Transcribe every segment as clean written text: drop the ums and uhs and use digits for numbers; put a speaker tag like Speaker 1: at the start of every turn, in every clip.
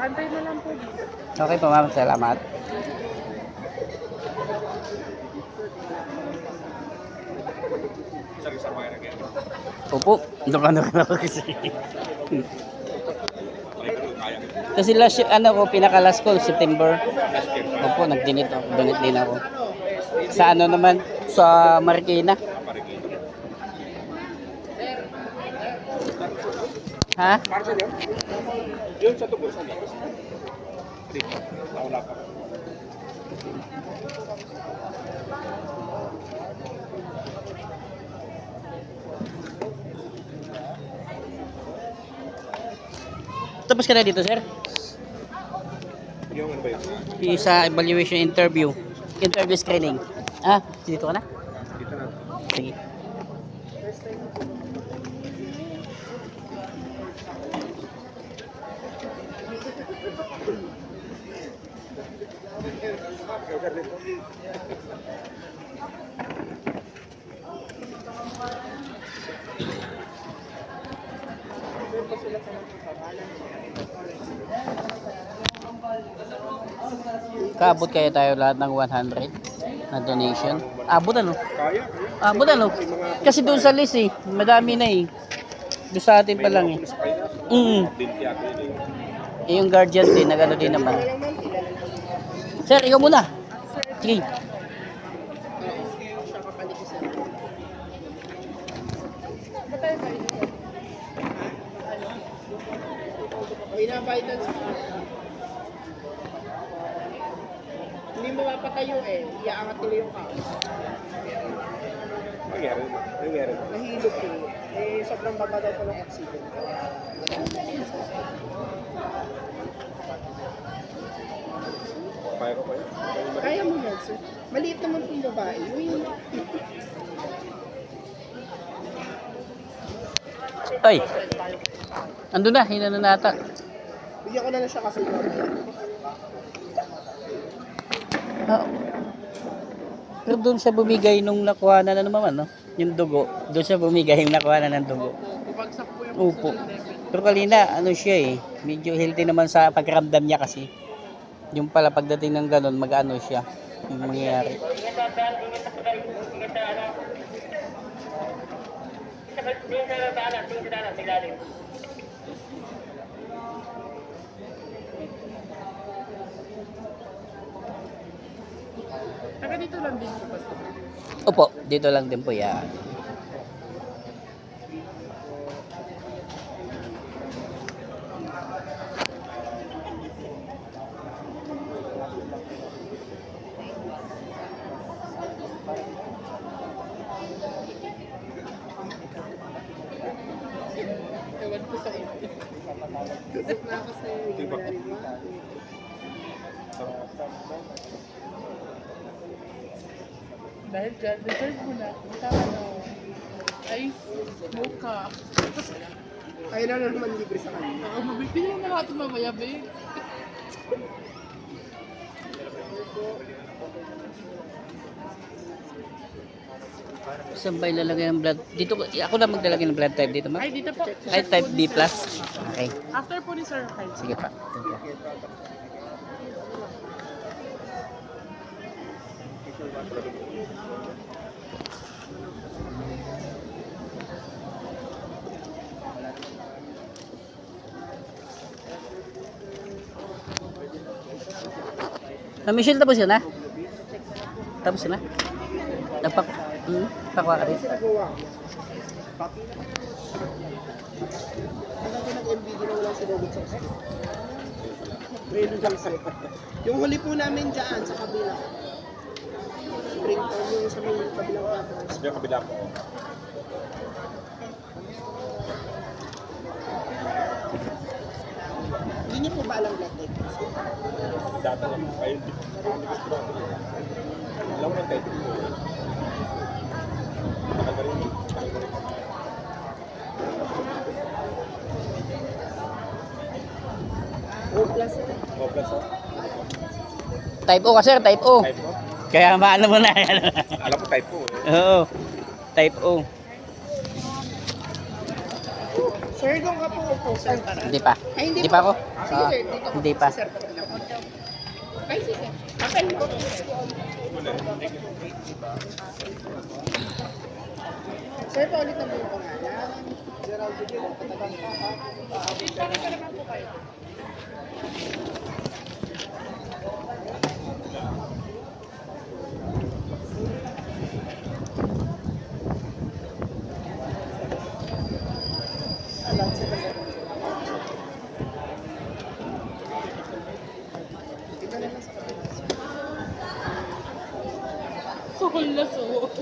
Speaker 1: Antay na lang po dito.
Speaker 2: Okay po ma'am, salamat. Opo, doon ka kasi. Kasi last, ano ko, pinaka-last ko, September. Opo, nag-donate ako. Donate din ako. Sa ano naman, sa Marikina. Ha?
Speaker 3: Yun sa tugos sa labas. Dito, wala pa.
Speaker 2: Tapos ka na dito, sir?
Speaker 3: Yung ano ba yun?
Speaker 2: Yung sa evaluation interview. Interview screening. Ah, dito ka na?
Speaker 3: Dito na.
Speaker 2: Sige. Kaabot kaya tayo lahat ng 100 na donation? Abot ano?
Speaker 3: Kaya.
Speaker 2: Abot ano? Kasi doon sa list eh, madami na eh. Doon sa atin pa lang eh. Yung guardian din, nagano din naman. Sir, ikaw muna. Sige.
Speaker 1: Hindi mo mapatayo eh. Iaangat nila yung house.
Speaker 3: Nangyari.
Speaker 1: Nahilog ko. Eh, sobrang baba daw po ng oxygen.
Speaker 3: Kaya ko pa yun.
Speaker 1: Kaya mo yan, sir. Maliit naman pong babae. Yun.
Speaker 2: Ay. Ando na, hinano na ata.
Speaker 1: Bigyan ko na lang siya kasi mamaya.
Speaker 2: Ah. Pero doon siya bumigay nung nakuha na naman, no? Yung dugo. Doon siya bumigay yung nakuha na ng dugo.
Speaker 1: Bumagsak po yung
Speaker 2: Opo.
Speaker 1: oxygen level.
Speaker 2: Pero kanina, ano siya eh. Medyo healthy naman sa pagramdam niya kasi. Yung pala pagdating ng ganun, mag-ano siya. Yung mangyayari.
Speaker 1: Taga dito lang din po ba?
Speaker 2: Opo, dito lang din po yan.
Speaker 1: Ewan ko sa inyo. Kasip na ako sa inyo. Dahil dyan, deserve mo na. Tama na. Ice, mocha. Ayun na naman libre sa kanya. Oo, mabibili na natin mamaya, babe.
Speaker 2: Saan ba ilalagay ng blood? Dito, ako na maglalagay ng blood type dito, ma'am?
Speaker 1: Ay, dito po.
Speaker 2: Ay, type B+. Okay.
Speaker 1: After po ni Sir Kyle.
Speaker 2: Sige pa. Thank you. Michelle, tapos yun ha? Tapos yun ha? Pakwa ka rin.
Speaker 1: Nag-MBD na walang sinugod sa ospital. Ngayon lang sa yung huli po namin dyan sa kabila. Springtown yung sa may kabilang tapos.
Speaker 3: Sabi yung kabila po.
Speaker 1: Hindi niyo po ba alam blood type?
Speaker 3: Data lang. Ayun. Alam mo ng type ko. Nakagarin.
Speaker 1: O plus.
Speaker 3: O plus o.
Speaker 2: Type O ka sir, type O.
Speaker 3: Type mo?
Speaker 2: Kaya maano mo na yan.
Speaker 3: Alam ko type ko.
Speaker 2: Oo. Type O.
Speaker 1: Sir, doon ka po upo, sir.
Speaker 2: Hindi pa.
Speaker 1: Ay,
Speaker 2: Hindi pa ako.
Speaker 1: Sige, sir. Dito.
Speaker 2: Hindi pa.
Speaker 1: Si sir po lang. Ay, si sir. Okay, po. Sir, paulit na po yung pangalan. Gerald, sige po. Patagal ka ha. Patagal ka naman po kayo. Suhol na suhol.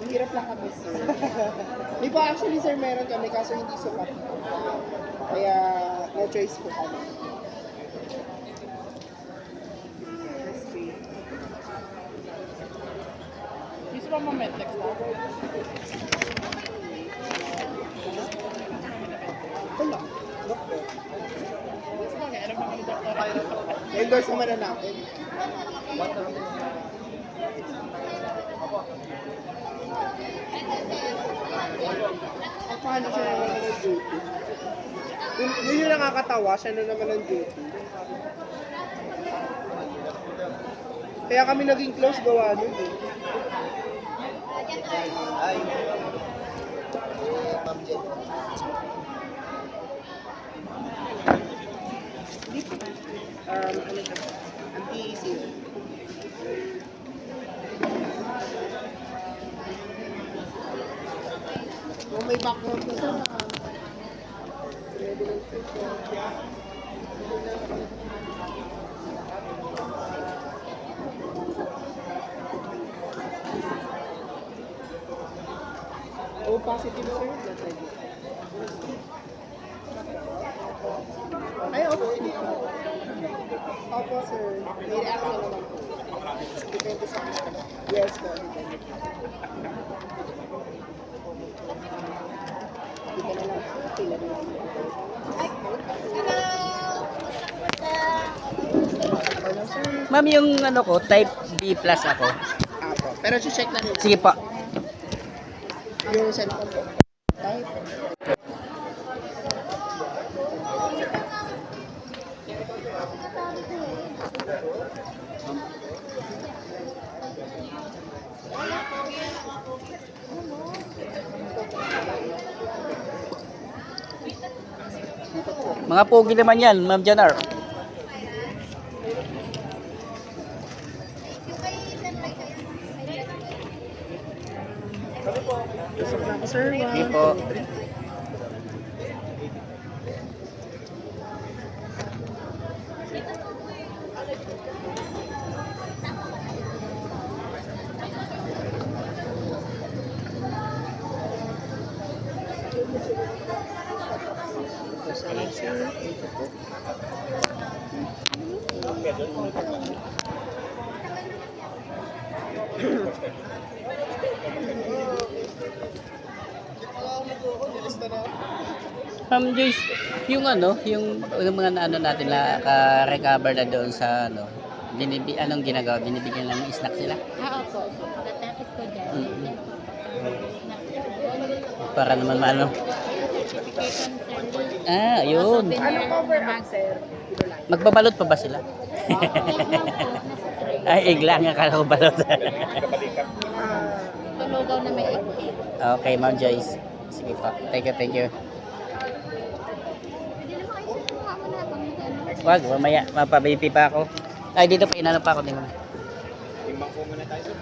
Speaker 1: Hirap lang kami, sir. Di ba actually, sir, meron kami kaso hindi sukat. Kaya no choice po kami. Gusto pa mo medlex na? Wala. Doktor. Gusto pa nga, alam naman ni Doktor. Endorse naman na natin. At paano siya naman ng duty? Yun yung nakakatawa, siya na naman ng duty. Kaya kami naging close gawa nun eh. Ay. Ma'am Jen. Ano ito? Anti-easy. Kung may background na sa O positive, sir? Ay, opo. Opo, sir. May reaction naman po. Depende sa yes, po. Depende. Dito na lang. Pila na lang. Hello, sir.
Speaker 2: Ma'am, yung ano ko, type B plus ako.
Speaker 1: Apo. Pero check na rin.
Speaker 2: Sige po.
Speaker 1: Yung cellphone po. Type.
Speaker 2: Mga pogi naman yan, Ma'am Janar.
Speaker 1: Pasok na ako, sir.
Speaker 2: Sige po. Ma'am Joyce, yung ano, yung mga ano natin na ka-recover na doon sa ano, anong ginagawa? Binibigyan lang ng snack sila?
Speaker 4: Opo. Tatapos ko dyan.
Speaker 2: Mm-hmm. Para naman maano.
Speaker 4: Certification, sir.
Speaker 2: Ah, yun.
Speaker 1: Ano cover up, sir?
Speaker 2: Magbabalot pa ba sila? Ay, igla nga kala ko balot.
Speaker 4: Tulugaw na may egg.
Speaker 2: Okay, Ma'am Joyce. Sige po. Thank you, thank you.
Speaker 4: Hindi naman kayo sir, mukha mo na habang nag-ano.
Speaker 2: Wag, mamaya, mapabipi pa ako. Ay, dito pa, inano pa ako. Di mo.
Speaker 3: Timbang po muna tayo.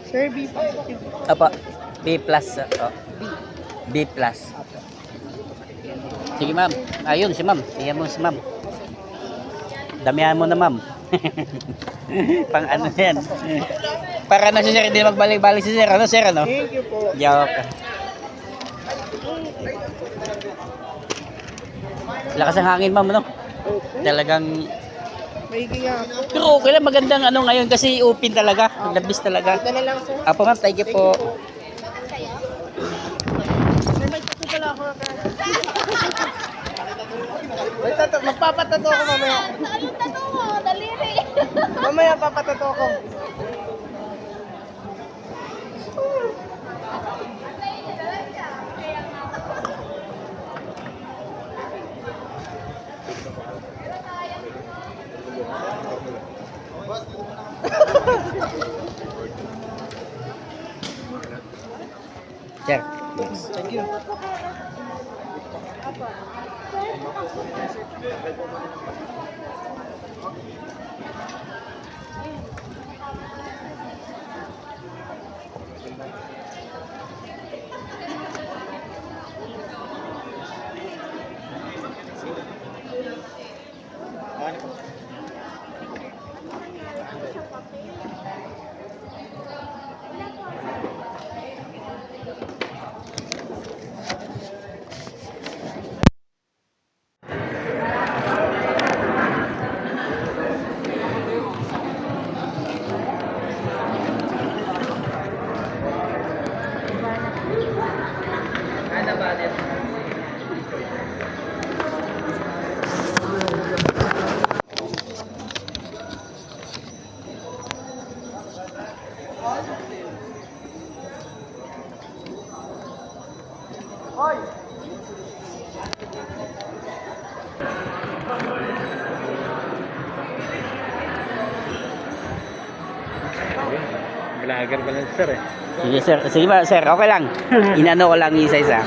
Speaker 1: Sir, B positive.
Speaker 2: Apa, B+. Oh. B+. Sige ma'am. Ayun si ma'am. Tingnan mo si ma'am. Damihan mo na ma'am. Pang ano yan. Para na si sir, hindi magbalik-balik si sir. Ano sir, ano?
Speaker 1: Thank you po.
Speaker 2: Joke. Lakas ang hangin ma'am, no? Talagang...
Speaker 1: Maigi nga po.
Speaker 2: Pero okay lang, magandang ano ngayon kasi open talaga. Labis talaga.
Speaker 1: Ito na lang, sir.
Speaker 2: Apo ma'am, thank you po.
Speaker 1: Sir, may tattoo pala ako. May tattoo. Magpapatato ako mamaya.
Speaker 4: Anong tato mo? Daliri.
Speaker 1: Mamaya papatato ako.
Speaker 2: Sir.
Speaker 1: Thank you.
Speaker 3: Vlogger pala si sir eh.
Speaker 2: Sige sir, sige ba sir, okay lang. Inano ko lang isa-isa.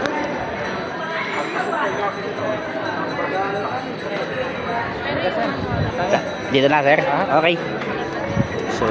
Speaker 2: Dito na sir. Okay. So